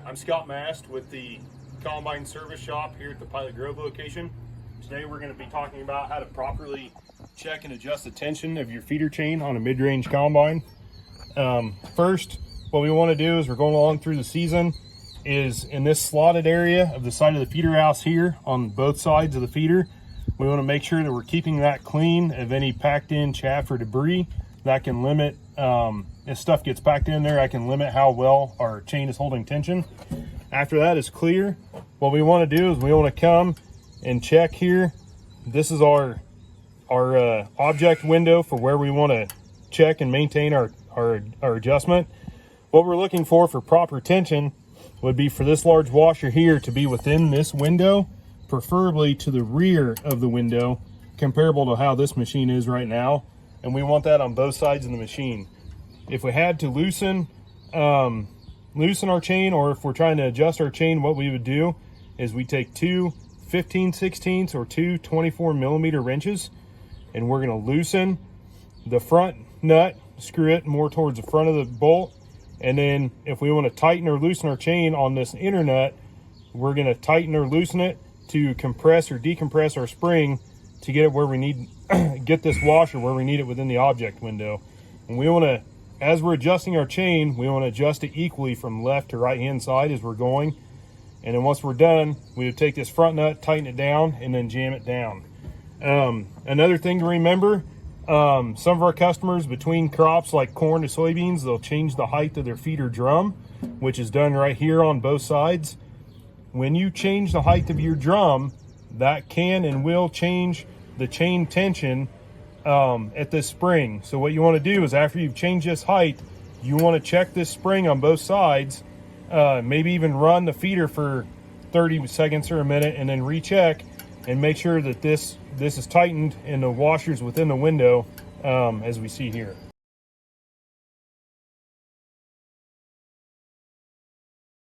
I'm Scott Mast with the Combine Service Shop here at the Pilot Grove location. Today we're going to be talking about how to properly check and adjust the tension of your feeder chain on a mid-range combine. First, what we want to do is we're going along through the season is in this slotted area of the side of the feeder house here on both sides of the feeder. We want to make sure that we're keeping that clean of any packed in chaff or debris that can limit, if stuff gets packed in there, I can limit how well our chain is holding tension. After that is clear, what we want to do is we want to come and check here. This is our object window for where we want to check and maintain our adjustment. What we're looking for proper tension would be for this large washer here to be within this window, preferably to the rear of the window, comparable to how this machine is right now. And we want that on both sides of the machine. If we had to loosen our chain, or if we're trying to adjust our chain, what we would do is we take two 15/16 or two 24mm wrenches, and we're going to loosen the front nut, screw it more towards the front of the bolt. And then if we want to tighten or loosen our chain on this inner nut, we're going to tighten or loosen it to compress or decompress our spring to get it where we need, get this washer where we need it within the object window. And we want to, as we're adjusting our chain, we want to adjust it equally from left to right hand side as we're going. And then once we're done, we would take this front nut, tighten it down, and then jam it down. Another thing to remember, some of our customers between crops like corn to soybeans, they'll change the height of their feeder drum, which is done right here on both sides. When you change the height of your drum, that can and will change the chain tension at this spring. So what you want to do is after you've changed this height, you want to check this spring on both sides, maybe even run the feeder for 30 seconds or a minute and then recheck and make sure that this is tightened and the washer's within the window, as we see here.